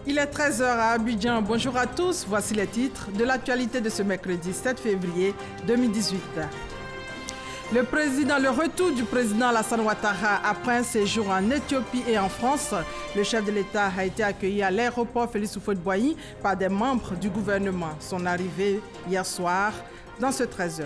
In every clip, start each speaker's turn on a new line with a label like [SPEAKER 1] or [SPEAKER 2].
[SPEAKER 1] Il est 13 h à Abidjan. Bonjour à tous. Voici les titres de l'actualité de ce mercredi 7 février 2018. Le retour du président Alassane Ouattara après un séjour en Éthiopie et en France. Le chef de l'État a été accueilli à l'aéroport Félix Houphouët-Boigny par des membres du gouvernement. Son arrivée hier soir dans ce 13 h.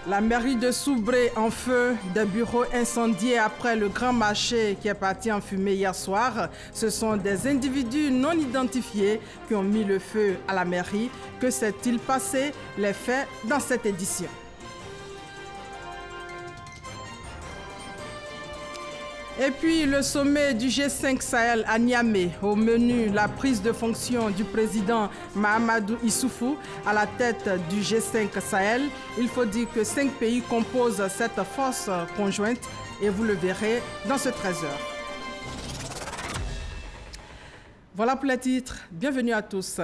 [SPEAKER 1] La mairie de Soubré en feu, des bureaux incendiés après le grand marché qui est parti en fumée hier soir. Ce sont des individus non identifiés qui ont mis le feu à la mairie. Que s'est-il passé? Les faits dans cette édition. Et puis le sommet du G5 Sahel à Niamey. Au menu, la prise de fonction du président Mahamadou Issoufou à la tête du G5 Sahel. Il faut dire que 5 pays composent cette force conjointe et vous le verrez dans ce 13 h. Voilà pour les titres. Bienvenue à tous.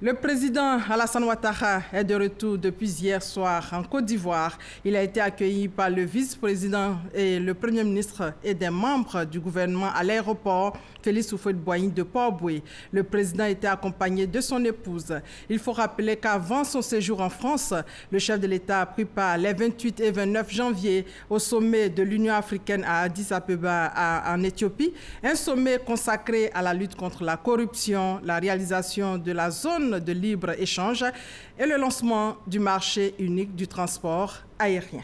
[SPEAKER 1] Le président Alassane Ouattara est de retour depuis hier soir en Côte d'Ivoire. Il a été accueilli par le vice-président et le premier ministre et des membres du gouvernement à l'aéroport Félix Houphouët-Boigny de Port-Bouët. Le président était accompagné de son épouse. Il faut rappeler qu'avant son séjour en France, le chef de l'État a pris part les 28 et 29 janvier au sommet de l'Union africaine à Addis Abeba en Éthiopie, un sommet consacré à la lutte contre la corruption, la réalisation de la zone de libre-échange et le lancement du marché unique du transport aérien.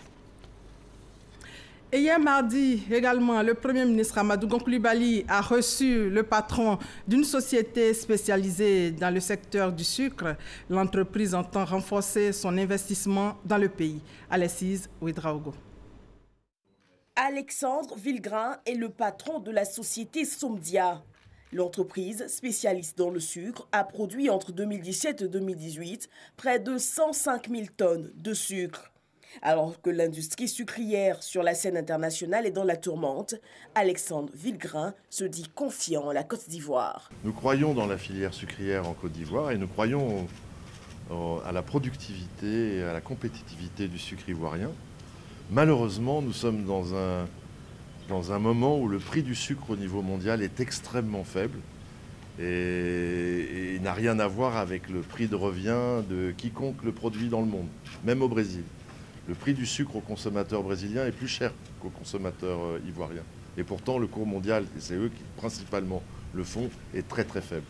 [SPEAKER 1] Et hier mardi également, le Premier ministre Amadou Gon Coulibaly a reçu le patron d'une société spécialisée dans le secteur du sucre. L'entreprise entend renforcer son investissement dans le pays. Alexis Ouedraogo.
[SPEAKER 2] Alexandre Villegrain est le patron de la société Somdia. L'entreprise, spécialiste dans le sucre, a produit entre 2017 et 2018 près de 105 000 tonnes de sucre. Alors que l'industrie sucrière sur la scène internationale est dans la tourmente, Alexandre Villegrain se dit confiant en la Côte d'Ivoire.
[SPEAKER 3] Nous croyons dans la filière sucrière en Côte d'Ivoire et nous croyons à la productivité et à la compétitivité du sucre ivoirien. Malheureusement, nous sommes dans un moment où le prix du sucre au niveau mondial est extrêmement faible et n'a rien à voir avec le prix de revient de quiconque le produit dans le monde, même au Brésil. Le prix du sucre au consommateur brésilien est plus cher qu'au consommateur ivoirien. Et pourtant, le cours mondial, et c'est eux qui principalement le font, est très très faible.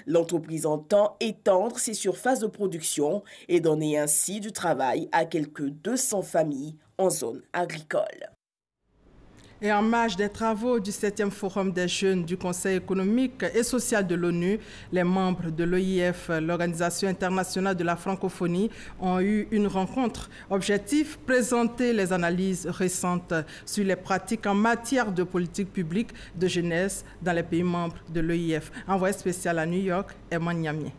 [SPEAKER 2] L'entreprise entend étendre ses surfaces de production et donner ainsi du travail à quelques 200 familles en zone agricole.
[SPEAKER 1] Et en marge des travaux du 7e Forum des jeunes du Conseil économique et social de l'ONU, les membres de l'OIF, l'Organisation internationale de la francophonie, ont eu une rencontre. Objectif, présenter les analyses récentes sur les pratiques en matière de politique publique de jeunesse dans les pays membres de l'OIF. Envoyé spécial à New York, Emmanuel Niamier.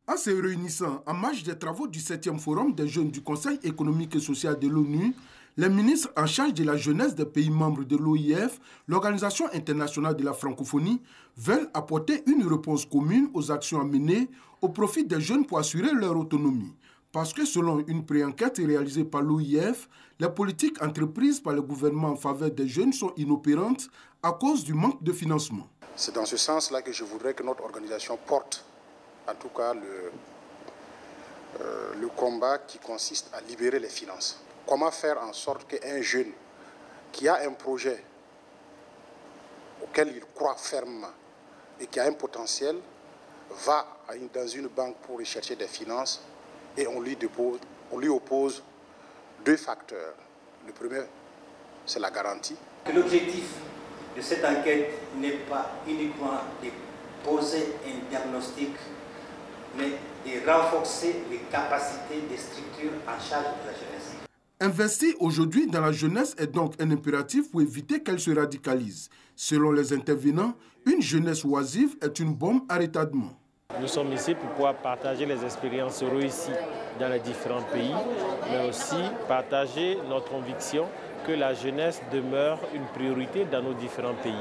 [SPEAKER 4] En se réunissant en marge des travaux du 7e Forum des jeunes du Conseil économique et social de l'ONU, les ministres en charge de la jeunesse des pays membres de l'OIF, l'Organisation internationale de la francophonie, veulent apporter une réponse commune aux actions à mener au profit des jeunes pour assurer leur autonomie. Parce que selon une pré-enquête réalisée par l'OIF, les politiques entreprises par le gouvernement en faveur des jeunes sont inopérantes à cause du manque de financement.
[SPEAKER 5] C'est dans ce sens-là que je voudrais que notre organisation porte, en tout cas, le combat qui consiste à libérer les finances. Comment faire en sorte qu'un jeune qui a un projet auquel il croit fermement et qui a un potentiel va dans une banque pour rechercher des finances et on lui oppose 2 facteurs. Le premier, c'est la garantie.
[SPEAKER 6] L'objectif de cette enquête n'est pas uniquement de poser un diagnostic, mais de renforcer les capacités des structures en charge de la jeunesse.
[SPEAKER 4] Investir aujourd'hui dans la jeunesse est donc un impératif pour éviter qu'elle se radicalise. Selon les intervenants, une jeunesse oisive est une bombe à retardement.
[SPEAKER 7] Nous sommes ici pour pouvoir partager les expériences réussies dans les différents pays, mais aussi partager notre conviction que la jeunesse demeure une priorité dans nos différents pays.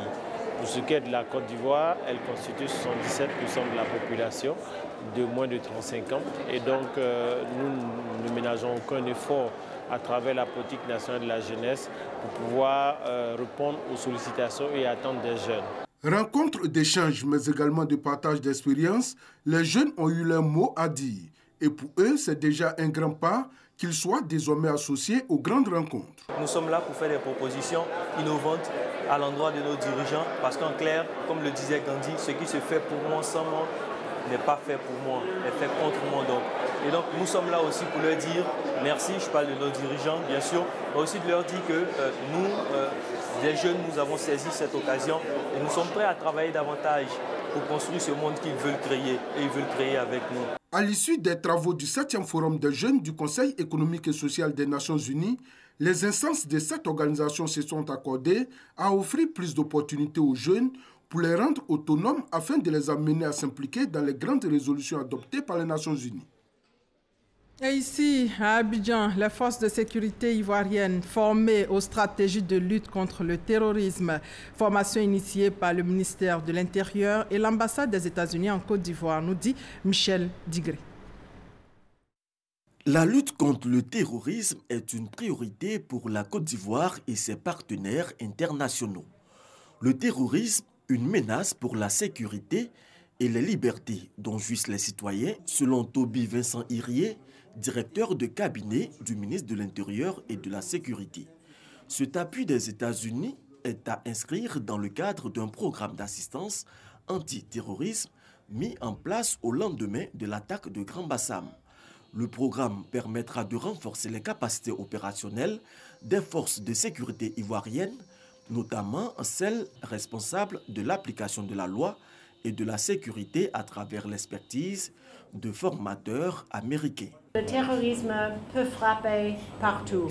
[SPEAKER 7] Pour ce qui est de la Côte d'Ivoire, elle constitue 77% de la population de moins de 35 ans. Et donc, nous ne ménageons aucun effort à travers la politique nationale de la jeunesse pour pouvoir répondre aux sollicitations et attentes des jeunes.
[SPEAKER 4] Rencontre d'échanges, mais également de partage d'expériences, les jeunes ont eu leur mot à dire. Et pour eux, c'est déjà un grand pas qu'ils soient désormais associés aux grandes rencontres.
[SPEAKER 8] Nous sommes là pour faire des propositions innovantes à l'endroit de nos dirigeants, parce qu'en clair, comme le disait Gandhi, ce qui se fait pour moi sans moi n'est pas fait pour moi, est fait contre moi. Et donc nous sommes là aussi pour leur dire merci, je parle de nos dirigeants bien sûr, mais aussi de leur dire que nous, les jeunes, nous avons saisi cette occasion et nous sommes prêts à travailler davantage pour construire ce monde qu'ils veulent créer et ils veulent créer avec nous.
[SPEAKER 4] À l'issue des travaux du 7e Forum des jeunes du Conseil économique et social des Nations Unies, les instances de cette organisation se sont accordées à offrir plus d'opportunités aux jeunes pour les rendre autonomes afin de les amener à s'impliquer dans les grandes résolutions adoptées par les Nations Unies.
[SPEAKER 1] Et ici, à Abidjan, les forces de sécurité ivoiriennes formées aux stratégies de lutte contre le terrorisme, formation initiée par le ministère de l'Intérieur et l'ambassade des États-Unis en Côte d'Ivoire, nous dit Michel Digré.
[SPEAKER 9] La lutte contre le terrorisme est une priorité pour la Côte d'Ivoire et ses partenaires internationaux. Le terrorisme, une menace pour la sécurité et les libertés dont jouissent les citoyens, selon Toby Vincent Irié, directeur de cabinet du ministre de l'Intérieur et de la Sécurité. Cet appui des États-Unis est à inscrire dans le cadre d'un programme d'assistance antiterrorisme mis en place au lendemain de l'attaque de Grand Bassam. Le programme permettra de renforcer les capacités opérationnelles des forces de sécurité ivoiriennes, notamment celles responsables de l'application de la loi et de la sécurité à travers l'expertise de formateurs américains.
[SPEAKER 10] Le terrorisme peut frapper partout.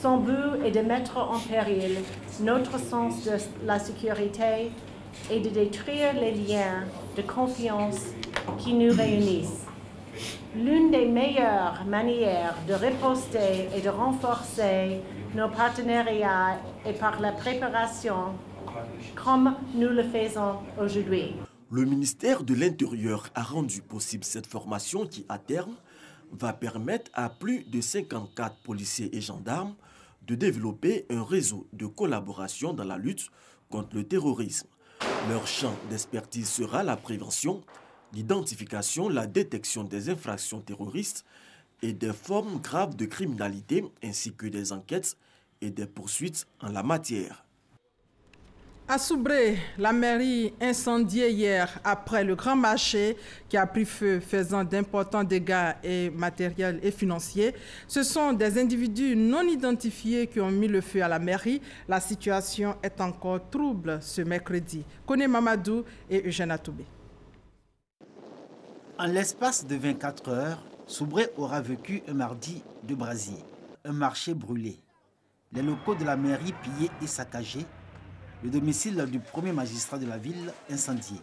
[SPEAKER 10] Son but est de mettre en péril notre sens de la sécurité et de détruire les liens de confiance qui nous réunissent. L'une des meilleures manières de riposter et de renforcer nos partenariats est par la préparation, comme nous le faisons aujourd'hui.
[SPEAKER 9] Le ministère de l'Intérieur a rendu possible cette formation qui, à terme, va permettre à plus de 54 policiers et gendarmes de développer un réseau de collaboration dans la lutte contre le terrorisme. Leur champ d'expertise sera la prévention, l'identification, la détection des infractions terroristes et des formes graves de criminalité, ainsi que des enquêtes et des poursuites en la matière.
[SPEAKER 1] À Soubré, la mairie incendiée hier après le grand marché qui a pris feu, faisant d'importants dégâts et matériels et financiers. Ce sont des individus non identifiés qui ont mis le feu à la mairie. La situation est encore trouble ce mercredi. Koné Mamadou et Eugène Atoubé.
[SPEAKER 11] En l'espace de 24 heures, Soubré aura vécu un mardi de brasier, un marché brûlé, les locaux de la mairie pillés et saccagés, le domicile du premier magistrat de la ville incendié.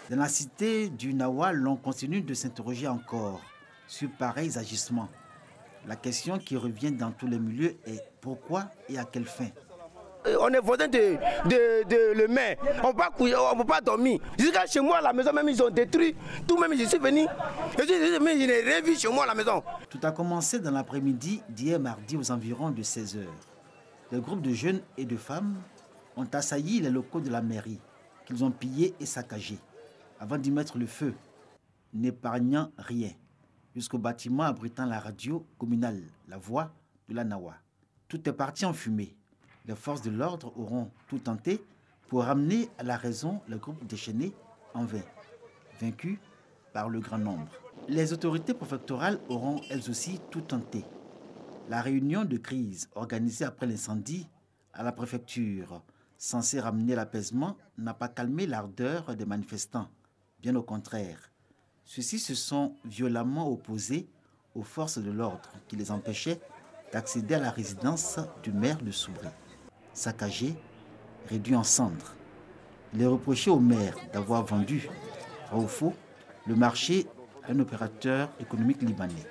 [SPEAKER 11] Dans la cité du Nawa, l'on continue de s'interroger encore sur pareils agissements. La question qui revient dans tous les milieux est pourquoi et à quelle fin?
[SPEAKER 12] On est voisin de le maire, on ne peut pas dormir. Jusqu'à chez moi à la maison, même ils ont détruit. Tout même, je suis venu. Je n'ai rien vu chez moi à la maison.
[SPEAKER 11] Tout a commencé dans l'après-midi d'hier mardi aux environs de 16 h. Des groupes de jeunes et de femmes ont assailli les locaux de la mairie, qu'ils ont pillés et saccagés, avant d'y mettre le feu, n'épargnant rien, jusqu'au bâtiment abritant la radio communale, la voix de la Nawa. Tout est parti en fumée. Les forces de l'ordre auront tout tenté pour ramener à la raison le groupe déchaîné en vain, vaincu par le grand nombre. Les autorités préfectorales auront elles aussi tout tenté. La réunion de crise organisée après l'incendie à la préfecture, censée ramener l'apaisement, n'a pas calmé l'ardeur des manifestants. Bien au contraire. Ceux-ci se sont violemment opposés aux forces de l'ordre qui les empêchaient d'accéder à la résidence du maire de Soubré. Saccagé, réduit en cendres. Il est reproché au maire d'avoir vendu, vrai ou faux, le marché à un opérateur économique libanais.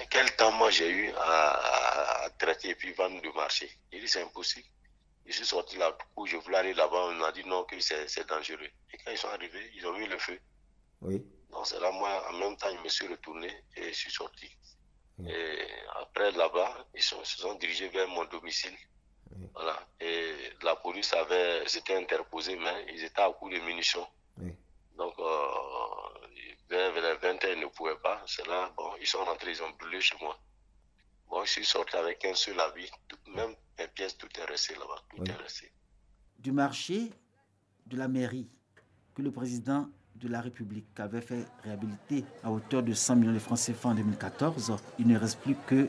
[SPEAKER 13] Quel temps moi j'ai eu à traiter et puis vendre le marché? Il dit c'est impossible. Je suis sorti là où je voulais aller là-bas, on m'a dit non, que c'est dangereux. Et quand ils sont arrivés, ils ont mis le feu.
[SPEAKER 14] Oui.
[SPEAKER 13] Donc c'est là, moi, en même temps, je me suis retourné et je suis sorti. Oui. Et après, là-bas, ils se sont dirigés vers mon domicile. Oui. Voilà. Et la police s'était interposée, mais ils étaient à court de munitions. Oui. Donc, vers les 20h, ils ne pouvaient pas. C'est là, bon, ils sont rentrés, ils ont brûlé chez moi. Bon, je suis sorti avec un seul habit, même mes pièces, tout est resté là-bas, tout est resté.
[SPEAKER 11] Du marché de la mairie que le président de la République avait fait réhabiliter à hauteur de 100 millions de francs CFA en 2014, il ne reste plus que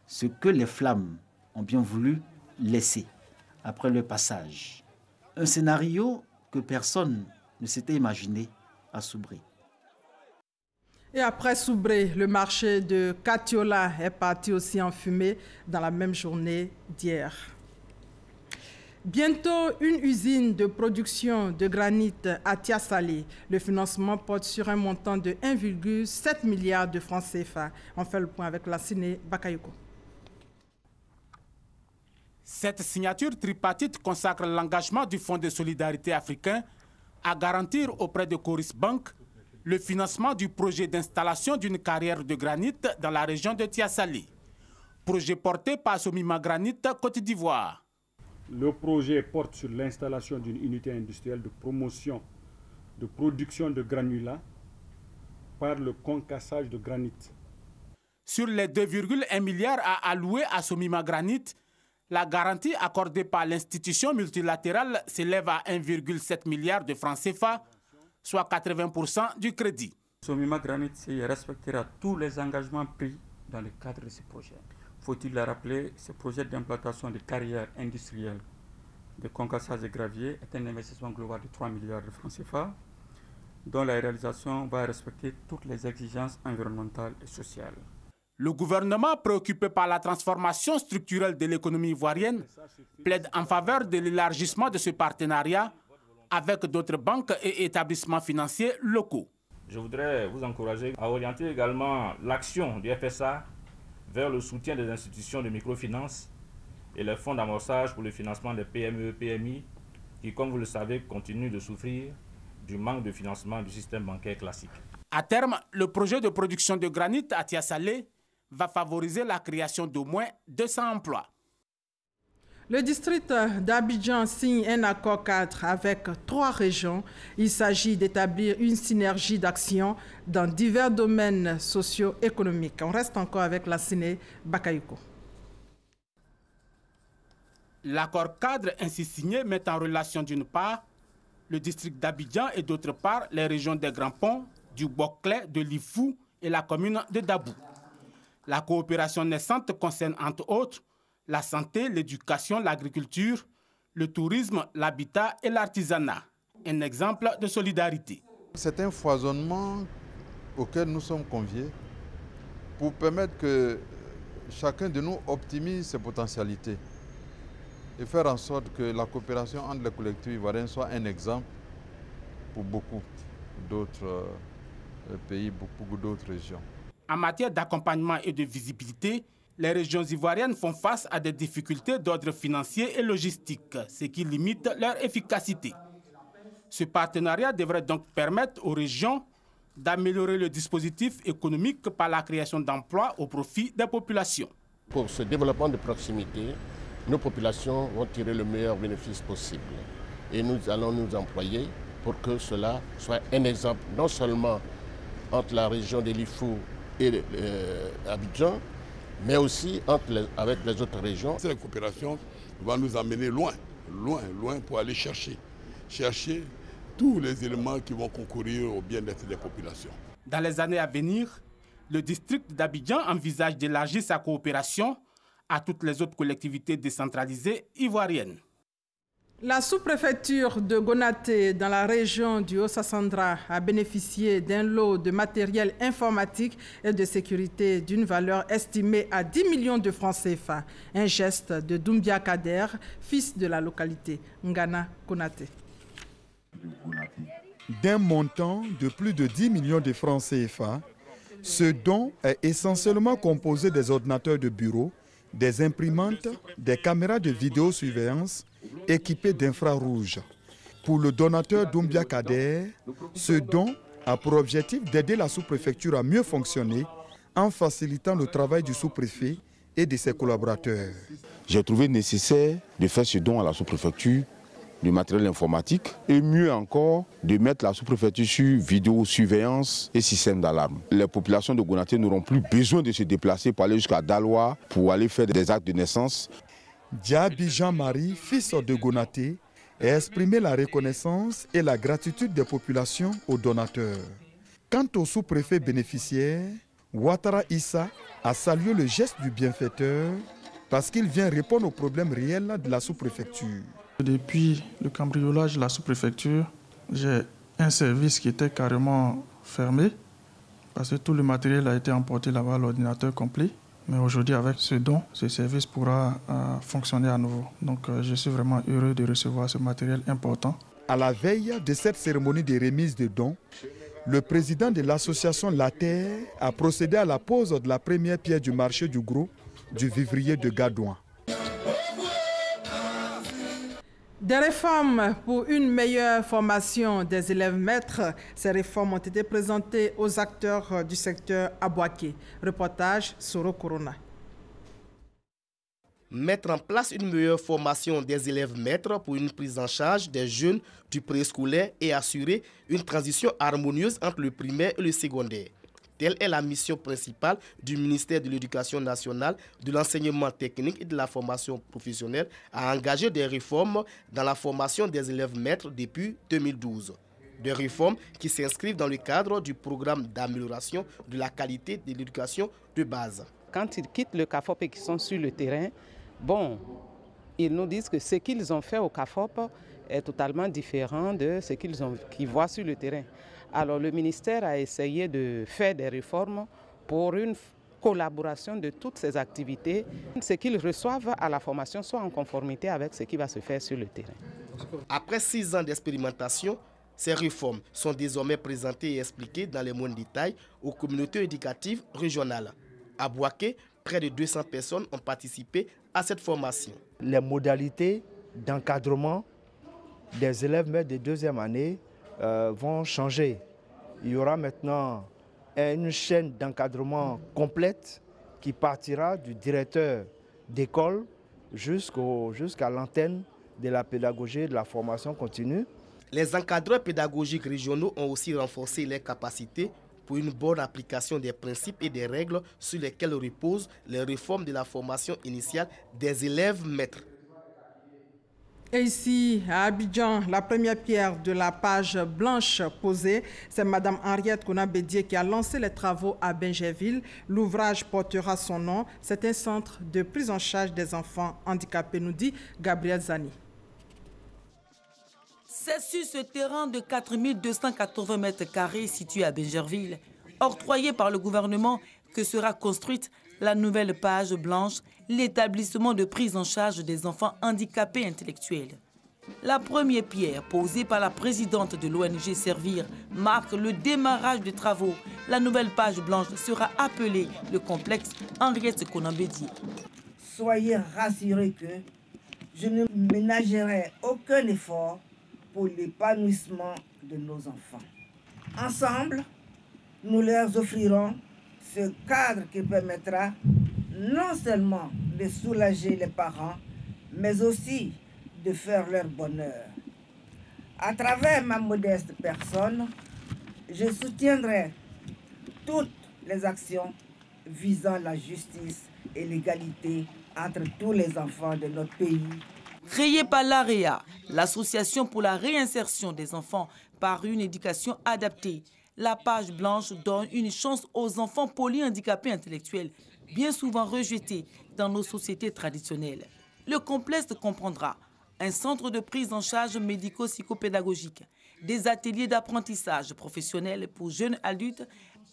[SPEAKER 11] ce que les flammes ont bien voulu laisser après le passage. Un scénario que personne ne s'était imaginé à Soubré.
[SPEAKER 1] Et après Soubré, le marché de Katiola est parti aussi en fumée dans la même journée d'hier. Bientôt, une usine de production de granit à Tiasalé. Le financement porte sur un montant de 1,7 milliard de francs CFA. On fait le point avec la Ciné Bakayoko.
[SPEAKER 15] Cette signature tripartite consacre l'engagement du Fonds de solidarité africain à garantir auprès de Coris Bank le financement du projet d'installation d'une carrière de granit dans la région de Tiasalé. Projet porté par Somima Granit Côte d'Ivoire.
[SPEAKER 16] Le projet porte sur l'installation d'une unité industrielle de promotion de production de granulats par le concassage de granit.
[SPEAKER 15] Sur les 2,1 milliards à allouer à Somima Granit, la garantie accordée par l'institution multilatérale s'élève à 1,7 milliard de francs CFA, soit 80% du crédit.
[SPEAKER 17] Somima Granit respectera tous les engagements pris dans le cadre de ce projet. Faut-il le rappeler, ce projet d'implantation de carrières industrielles de concassage de gravier est un investissement global de 3 milliards de francs CFA, dont la réalisation va respecter toutes les exigences environnementales et sociales.
[SPEAKER 15] Le gouvernement, préoccupé par la transformation structurelle de l'économie ivoirienne, plaide en faveur de l'élargissement de ce partenariat avec d'autres banques et établissements financiers locaux.
[SPEAKER 18] Je voudrais vous encourager à orienter également l'action du FSA vers le soutien des institutions de microfinance et les fonds d'amorçage pour le financement des PME et PMI qui, comme vous le savez, continuent de souffrir du manque de financement du système bancaire classique.
[SPEAKER 15] À terme, le projet de production de granit à Tiasalé va favoriser la création d'au moins 200 emplois.
[SPEAKER 1] Le district d'Abidjan signe un accord cadre avec 3 régions. Il s'agit d'établir une synergie d'action dans divers domaines socio-économiques. On reste encore avec la Ciné Bakayoko.
[SPEAKER 15] L'accord cadre ainsi signé met en relation d'une part le district d'Abidjan et d'autre part les régions des Grands Ponts, du Boclé, de Lifou et la commune de Dabou. La coopération naissante concerne entre autres la santé, l'éducation, l'agriculture, le tourisme, l'habitat et l'artisanat. Un exemple de solidarité.
[SPEAKER 19] C'est un foisonnement auquel nous sommes conviés pour permettre que chacun de nous optimise ses potentialités et faire en sorte que la coopération entre les collectivités ivoiriennes soit un exemple pour beaucoup d'autres pays, beaucoup d'autres régions.
[SPEAKER 15] En matière d'accompagnement et de visibilité, les régions ivoiriennes font face à des difficultés d'ordre financier et logistique, ce qui limite leur efficacité. Ce partenariat devrait donc permettre aux régions d'améliorer le dispositif économique par la création d'emplois au profit des populations.
[SPEAKER 20] Pour ce développement de proximité, nos populations vont tirer le meilleur bénéfice possible. Et nous allons nous employer pour que cela soit un exemple, non seulement entre la région de Lifou et Abidjan, mais aussi avec les autres régions.
[SPEAKER 21] Cette coopération va nous amener loin pour aller chercher tous les éléments qui vont concourir au bien-être des populations.
[SPEAKER 15] Dans les années à venir, le district d'Abidjan envisage d'élargir sa coopération à toutes les autres collectivités décentralisées ivoiriennes.
[SPEAKER 1] La sous-préfecture de Gonaté, dans la région du Haut-Sassandra, a bénéficié d'un lot de matériel informatique et de sécurité d'une valeur estimée à 10 millions de francs CFA. Un geste de Doumbia Kader, fils de la localité, Ngana Gonaté.
[SPEAKER 22] D'un montant de plus de 10 millions de francs CFA, ce don est essentiellement composé des ordinateurs de bureau, des imprimantes, des caméras de vidéosurveillance équipés d'infrarouges. Pour le donateur Doumbia Kader, ce don a pour objectif d'aider la sous-préfecture à mieux fonctionner en facilitant le travail du sous-préfet et de ses collaborateurs.
[SPEAKER 3] J'ai trouvé nécessaire de faire ce don à la sous-préfecture du matériel informatique et mieux encore de mettre la sous-préfecture sur vidéosurveillance et système d'alarme. Les populations de Gonaté n'auront plus besoin de se déplacer pour aller jusqu'à Daloa pour aller faire des actes de naissance.
[SPEAKER 22] Diaby Jean-Marie, fils de Gonaté, a exprimé la reconnaissance et la gratitude des populations aux donateurs. Quant au sous-préfet bénéficiaire, Ouattara Issa a salué le geste du bienfaiteur parce qu'il vient répondre aux problèmes réels de la sous-préfecture.
[SPEAKER 14] Depuis le cambriolage de la sous-préfecture, j'ai un service qui était carrément fermé parce que tout le matériel a été emporté là-bas, l'ordinateur complet. Mais aujourd'hui, avec ce don, ce service pourra fonctionner à nouveau. Donc je suis vraiment heureux de recevoir ce matériel important.
[SPEAKER 22] À la veille de cette cérémonie de remise de dons, le président de l'association La Terre a procédé à la pose de la première pierre du marché du gros du vivrier de Gadouin.
[SPEAKER 1] Des réformes pour une meilleure formation des élèves maîtres. Ces réformes ont été présentées aux acteurs du secteur à Bouaké. Reportage Soro Corona.
[SPEAKER 23] Mettre en place une meilleure formation des élèves maîtres pour une prise en charge des jeunes du préscolaire et assurer une transition harmonieuse entre le primaire et le secondaire. Telle est la mission principale du ministère de l'Éducation nationale, de l'enseignement technique et de la formation professionnelle à engager des réformes dans la formation des élèves maîtres depuis 2012. Des réformes qui s'inscrivent dans le cadre du programme d'amélioration de la qualité de l'éducation de base.
[SPEAKER 24] Quand ils quittent le CAFOP et qu'ils sont sur le terrain, ils nous disent que ce qu'ils ont fait au CAFOP est totalement différent de ce qu'ils voient sur le terrain. Alors le ministère a essayé de faire des réformes pour une collaboration de toutes ces activités. Ce qu'ils reçoivent à la formation soit en conformité avec ce qui va se faire sur le terrain.
[SPEAKER 23] Après 6 ans d'expérimentation, ces réformes sont désormais présentées et expliquées dans les moindres détails aux communautés éducatives régionales. À Bouaké, près de 200 personnes ont participé à cette formation.
[SPEAKER 25] Les modalités d'encadrement des élèves maîtres de deuxième année vont changer. Il y aura maintenant une chaîne d'encadrement complète qui partira du directeur d'école jusqu'à l'antenne de la pédagogie et de la formation continue.
[SPEAKER 23] Les encadreurs pédagogiques régionaux ont aussi renforcé leurs capacités pour une bonne application des principes et des règles sur lesquelles reposent les réformes de la formation initiale des élèves maîtres.
[SPEAKER 1] Et ici, à Abidjan, la première pierre de la page blanche posée, c'est Mme Henriette Konabédié qui a lancé les travaux à Bingerville. L'ouvrage portera son nom. C'est un centre de prise en charge des enfants handicapés, nous dit Gabriel Zani.
[SPEAKER 26] C'est sur ce terrain de 4280 mètres carrés situé à Bingerville, octroyé par le gouvernement, que sera construite la nouvelle page blanche, l'établissement de prise en charge des enfants handicapés intellectuels. La première pierre posée par la présidente de l'ONG Servir marque le démarrage des travaux. La nouvelle page blanche sera appelée le complexe Henriette Konabédié.
[SPEAKER 27] Soyez rassurés que je ne ménagerai aucun effort pour l'épanouissement de nos enfants. Ensemble, nous leur offrirons ce cadre qui permettra non seulement de soulager les parents, mais aussi de faire leur bonheur. À travers ma modeste personne, je soutiendrai toutes les actions visant la justice et l'égalité entre tous les enfants de notre pays.
[SPEAKER 26] Créée par l'AREA, l'association pour la réinsertion des enfants par une éducation adaptée, la page blanche donne une chance aux enfants polyhandicapés intellectuels, bien souvent rejetés dans nos sociétés traditionnelles. Le complexe comprendra un centre de prise en charge médico-psychopédagogique, des ateliers d'apprentissage professionnel pour jeunes adultes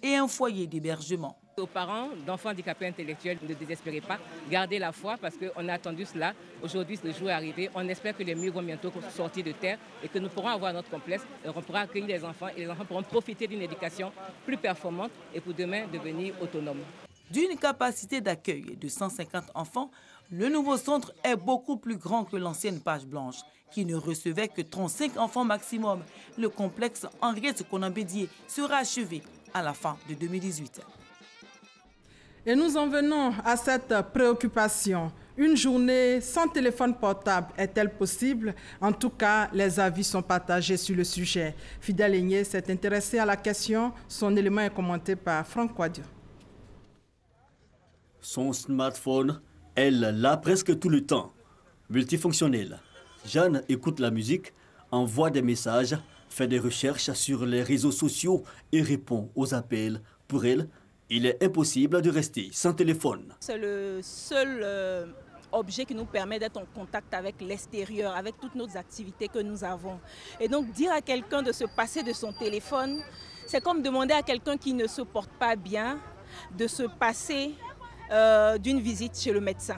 [SPEAKER 26] et un foyer d'hébergement.
[SPEAKER 28] Aux parents d'enfants handicapés intellectuels, ne désespérez pas, gardez la foi parce qu'on a attendu cela. Aujourd'hui, le jour est arrivé. On espère que les murs vont bientôt sortir de terre et que nous pourrons avoir notre complexe. Et on pourra accueillir les enfants et les enfants pourront profiter d'une éducation plus performante et pour demain devenir autonomes.
[SPEAKER 26] D'une capacité d'accueil de 150 enfants, le nouveau centre est beaucoup plus grand que l'ancienne page blanche, qui ne recevait que 35 enfants maximum. Le complexe Henriette Konan-Bédié sera achevé à la fin de 2018.
[SPEAKER 1] Et nous en venons à cette préoccupation. Une journée sans téléphone portable est-elle possible? En tout cas, les avis sont partagés sur le sujet. Fidèle Aigné s'est intéressé à la question. Son élément est commenté par Franck Quadio.
[SPEAKER 2] Son smartphone, elle l'a presque tout le temps. Multifonctionnel. Jeanne écoute la musique, envoie des messages, fait des recherches sur les réseaux sociaux et répond aux appels. Pour elle, il est impossible de rester sans téléphone.
[SPEAKER 4] C'est le seul objet qui nous permet d'être en contact avec l'extérieur, avec toutes nos activités que nous avons. Et donc dire à quelqu'un de se passer de son téléphone, c'est comme demander à quelqu'un qui ne se porte pas bien de se passer d'une visite chez le médecin.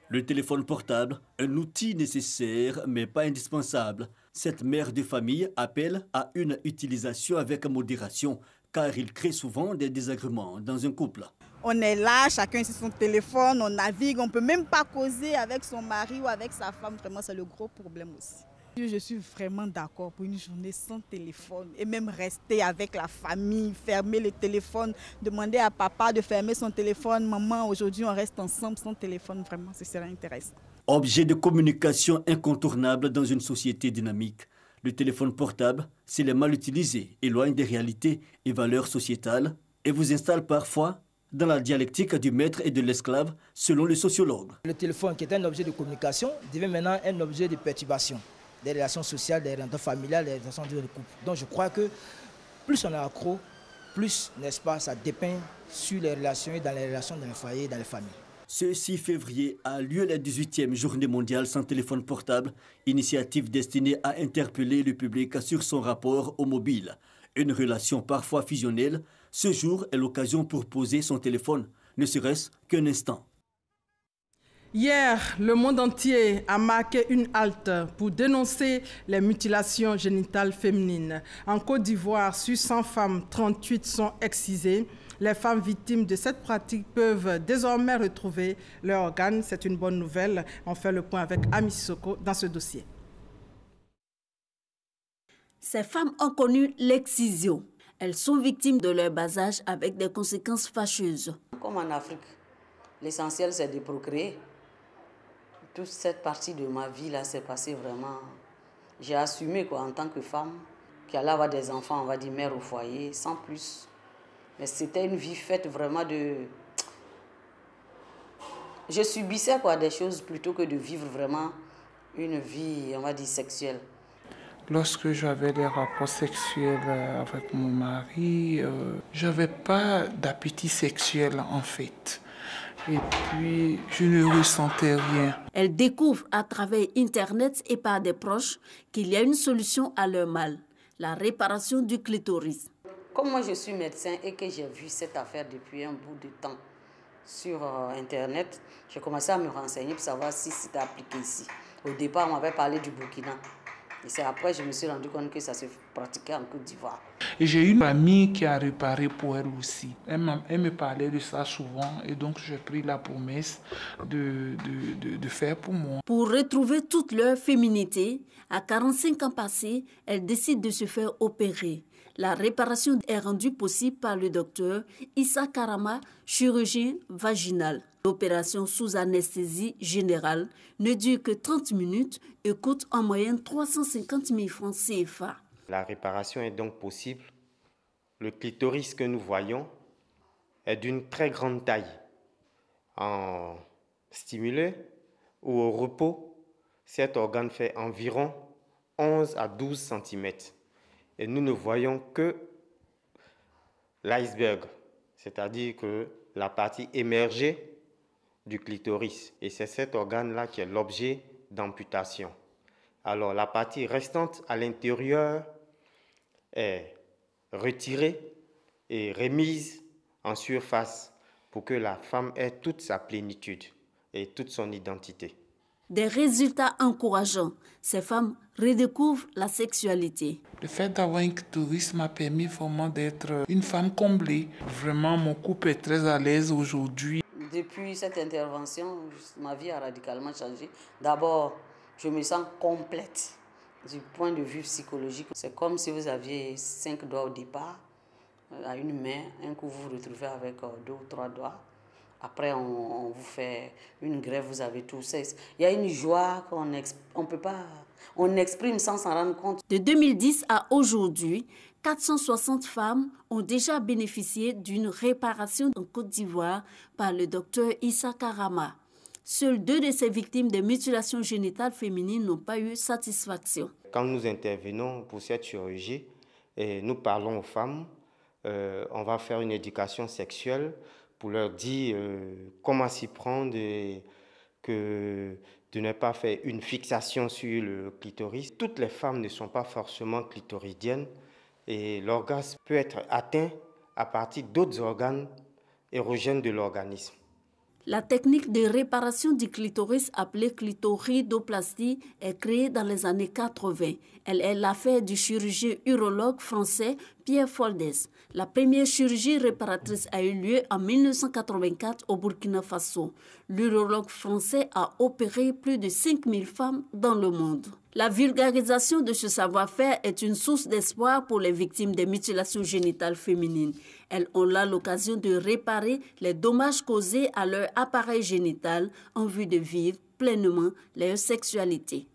[SPEAKER 2] Le téléphone portable, un outil nécessaire mais pas indispensable. Cette mère de famille appelle à une utilisation avec modération car il crée souvent des désagréments dans un couple.
[SPEAKER 5] On est là, chacun sur son téléphone, on navigue, on ne peut même pas causer avec son mari ou avec sa femme. Vraiment, c'est le gros problème aussi. Je suis vraiment d'accord pour une journée sans téléphone et même rester avec la famille, fermer le téléphone, demander à papa de fermer son téléphone. Maman, aujourd'hui on reste ensemble sans téléphone, vraiment, ce serait intéressant.
[SPEAKER 2] Objet de communication incontournable dans une société dynamique. Le téléphone portable, s'il est mal utilisé, éloigne des réalités et valeurs sociétales et vous installe parfois dans la dialectique du maître et de l'esclave, selon le sociologue.
[SPEAKER 6] Le téléphone, qui est un objet de communication, devient maintenant un objet de perturbation des relations sociales, des relations familiales, des relations de couple. Donc je crois que plus on est accro, plus, n'est-ce pas, ça dépeint sur les relations et dans les relations dans les foyers et dans les familles.
[SPEAKER 2] Ce 6 février a lieu la 18e journée mondiale sans téléphone portable, initiative destinée à interpeller le public sur son rapport au mobile. Une relation parfois fusionnelle, ce jour est l'occasion pour poser son téléphone, ne serait-ce qu'un instant.
[SPEAKER 1] Hier, le monde entier a marqué une halte pour dénoncer les mutilations génitales féminines. En Côte d'Ivoire, sur 100 femmes, 38 sont excisées. Les femmes victimes de cette pratique peuvent désormais retrouver leurs organes. C'est une bonne nouvelle. On fait le point avec Ami Soko dans ce dossier.
[SPEAKER 7] Ces femmes ont connu l'excision. Elles sont victimes de leur bas âge avec des conséquences fâcheuses.
[SPEAKER 8] Comme en Afrique, l'essentiel c'est de procréer. Toute cette partie de ma vie là s'est passée vraiment. J'ai assumé quoi en tant que femme qui allait avoir des enfants, on va dire mère au foyer, sans plus. Mais c'était une vie faite vraiment de. Je subissais quoi des choses plutôt que de vivre vraiment une vie, on va dire sexuelle.
[SPEAKER 9] Lorsque j'avais des rapports sexuels avec mon mari, j'avais pas d'appétit sexuel en fait. Et puis, je ne ressentais rien.
[SPEAKER 7] Elles découvrent à travers Internet et par des proches qu'il y a une solution à leur mal, la réparation du clitoris.
[SPEAKER 8] Comme moi je suis médecin et que j'ai vu cette affaire depuis un bout de temps sur Internet, j'ai commencé à me renseigner pour savoir si c'était appliqué ici. Au départ, on m'avait parlé du Burkina. Et c'est après que je me suis rendu compte que ça se pratiquait en Côte d'Ivoire.
[SPEAKER 9] Et j'ai une amie qui a réparé pour elle aussi. Elle me parlait de ça souvent et donc j'ai pris la promesse de faire pour moi.
[SPEAKER 7] Pour retrouver toute leur féminité, à 45 ans passés, elle décide de se faire opérer. La réparation est rendue possible par le docteur Issa Karama, chirurgien vaginal. L'opération sous anesthésie générale ne dure que 30 minutes et coûte en moyenne 350 000 francs CFA.
[SPEAKER 10] La réparation est donc possible. Le clitoris que nous voyons est d'une très grande taille. En stimulé ou au repos, cet organe fait environ 11 à 12 cm. Et nous ne voyons que l'iceberg, c'est-à-dire que la partie émergée du clitoris. Et c'est cet organe-là qui est l'objet d'amputation. Alors la partie restante à l'intérieur est retirée et remise en surface pour que la femme ait toute sa plénitude et toute son identité.
[SPEAKER 7] des résultats encourageants. Ces femmes redécouvrent la sexualité.
[SPEAKER 9] Le fait d'avoir un clitoris m'a permis vraiment d'être une femme comblée. Vraiment, mon couple est très à l'aise aujourd'hui.
[SPEAKER 8] Depuis cette intervention, ma vie a radicalement changé. D'abord, je me sens complète du point de vue psychologique. C'est comme si vous aviez 5 doigts au départ, à une main. Un coup, vous vous retrouvez avec 2 ou 3 doigts. Après, on vous fait une greffe, vous avez tout. Il y a une joie on exprime sans s'en rendre compte.
[SPEAKER 7] De 2010 à aujourd'hui, 460 femmes ont déjà bénéficié d'une réparation en Côte d'Ivoire par le docteur Issa Karama. Seules 2 de ces victimes de mutilations génitales féminines n'ont pas eu satisfaction.
[SPEAKER 10] Quand nous intervenons pour cette chirurgie, et nous parlons aux femmes, on va faire une éducation sexuelle pour leur dire comment s'y prendre et que de ne pas faire une fixation sur le clitoris. Toutes les femmes ne sont pas forcément clitoridiennes et l'orgasme peut être atteint à partir d'autres organes érogènes de l'organisme.
[SPEAKER 7] La technique de réparation du clitoris appelée clitoridoplastie est créée dans les années 80. Elle est l'affaire du chirurgien urologue français Pierre Foldès. La première chirurgie réparatrice a eu lieu en 1984 au Burkina Faso. L'urologue français a opéré plus de 5000 femmes dans le monde. La vulgarisation de ce savoir-faire est une source d'espoir pour les victimes des mutilations génitales féminines. Elles ont là l'occasion de réparer les dommages causés à leur appareil génital en vue de vivre pleinement leur sexualité.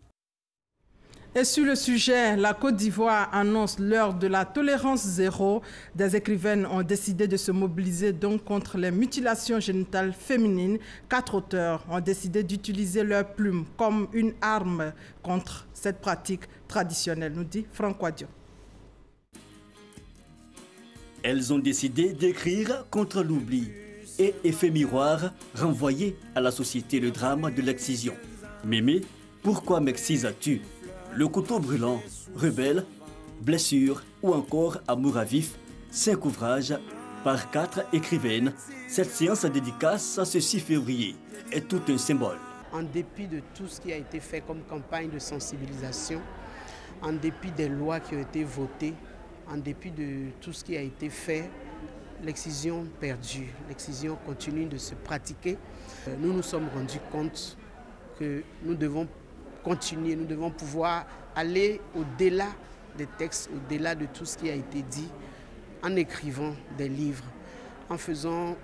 [SPEAKER 1] Et sur le sujet, la Côte d'Ivoire annonce l'heure de la tolérance zéro. Des écrivaines ont décidé de se mobiliser donc contre les mutilations génitales féminines. 4 auteurs ont décidé d'utiliser leurs plumes comme une arme contre cette pratique traditionnelle, nous dit Franck Wadio.
[SPEAKER 2] Elles ont décidé d'écrire contre l'oubli et effet miroir renvoyé à la société le drame de l'excision. Mémé, pourquoi m'excises-tu? Le couteau brûlant, rebelle, blessure ou encore amour à vif, 5 ouvrages par 4 écrivaines. Cette séance dédicace à ce 6 février est tout un symbole.
[SPEAKER 11] En dépit de tout ce qui a été fait comme campagne de sensibilisation, en dépit des lois qui ont été votées, en dépit de tout ce qui a été fait, l'excision perdure, l'excision continue de se pratiquer. Nous nous sommes rendus compte que nous devons continuer, nous devons pouvoir aller au-delà des textes, au-delà de tout ce qui a été dit, en écrivant des livres, en faisant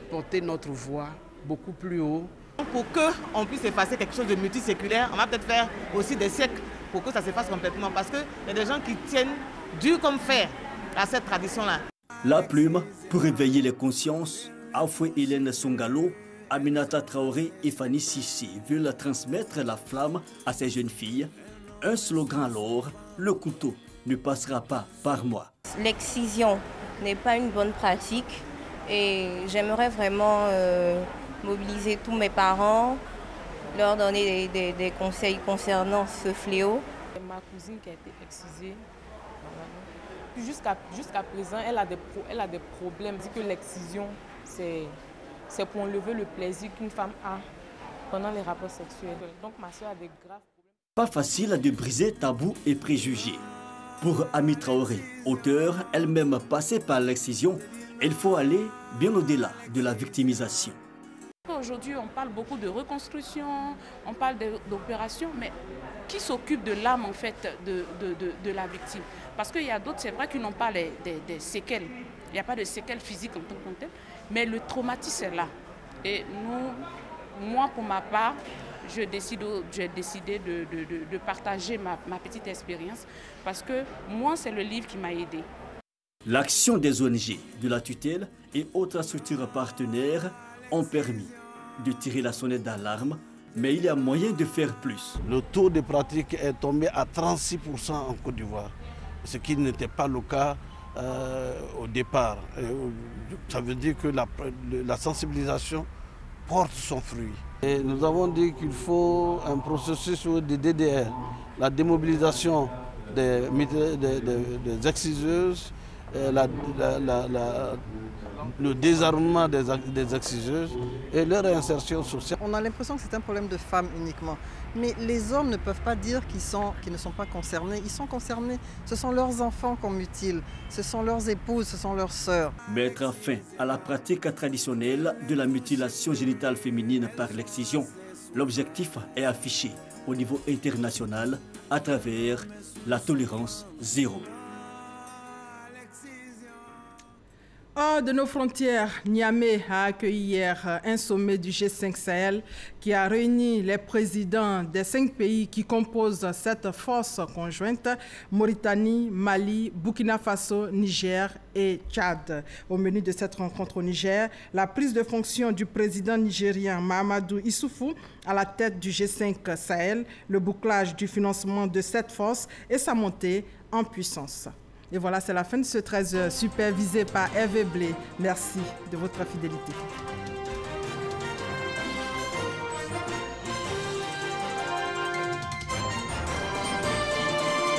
[SPEAKER 11] porter notre voix beaucoup plus haut.
[SPEAKER 12] Pour qu'on puisse effacer quelque chose de multiséculaire, on va peut-être faire aussi des siècles pour que ça s'efface complètement, parce qu'il y a des gens qui tiennent dur comme fer à cette tradition-là.
[SPEAKER 2] La plume pour réveiller les consciences, Afoué Hélène Songalo, Aminata Traoré et Fanny Sissi veulent transmettre la flamme à ces jeunes filles. Un slogan alors, le couteau ne passera pas par moi.
[SPEAKER 13] L'excision n'est pas une bonne pratique et j'aimerais vraiment mobiliser tous mes parents, leur donner des conseils concernant ce fléau.
[SPEAKER 24] Ma cousine qui a été excisée, jusqu'à présent, elle a des problèmes. Elle dit que l'excision, c'est pour enlever le plaisir qu'une femme a pendant les rapports sexuels. Donc ma soeur a des graves problèmes.
[SPEAKER 2] Pas facile de briser tabous et préjugés. Pour Ami Traoré, auteure, elle-même passée par l'excision, il faut aller bien au-delà de la victimisation.
[SPEAKER 16] Aujourd'hui, on parle beaucoup de reconstruction, on parle d'opération, mais qui s'occupe de l'âme en fait de la victime? Parce qu'il y a d'autres, c'est vrai, qui n'ont pas des séquelles. Il n'y a pas de séquelles physiques en tant que tel, mais le traumatisme est là. Et moi, pour ma part, j'ai décidé de partager ma petite expérience parce que moi, c'est le livre qui m'a aidé.
[SPEAKER 2] L'action des ONG, de la tutelle et autres structures partenaires ont permis de tirer la sonnette d'alarme, mais il y a moyen de faire plus.
[SPEAKER 17] Le taux de pratique est tombé à 36% en Côte d'Ivoire, ce qui n'était pas le cas au départ. Ça veut dire que la sensibilisation porte son fruit. Et nous avons dit qu'il faut un processus de DDR, la démobilisation des exciseuses, le désarmement des exigeuses et leur réinsertion sociale.
[SPEAKER 3] On a l'impression que c'est un problème de femmes uniquement. Mais les hommes ne peuvent pas dire qu'ils ne sont pas concernés. Ils sont concernés. Ce sont leurs enfants qu'on mutile. Ce sont leurs épouses, ce sont leurs sœurs.
[SPEAKER 2] Mettre fin à la pratique traditionnelle de la mutilation génitale féminine par l'excision. L'objectif est affiché au niveau international à travers la tolérance zéro.
[SPEAKER 1] Hors de nos frontières, Niamey a accueilli hier un sommet du G5 Sahel qui a réuni les présidents des 5 pays qui composent cette force conjointe, Mauritanie, Mali, Burkina Faso, Niger et Tchad. Au menu de cette rencontre au Niger, la prise de fonction du président nigérien Mahamadou Issoufou à la tête du G5 Sahel, le bouclage du financement de cette force et sa montée en puissance. Et voilà, c'est la fin de ce 13h supervisé par Hervé Blé. Merci de votre fidélité.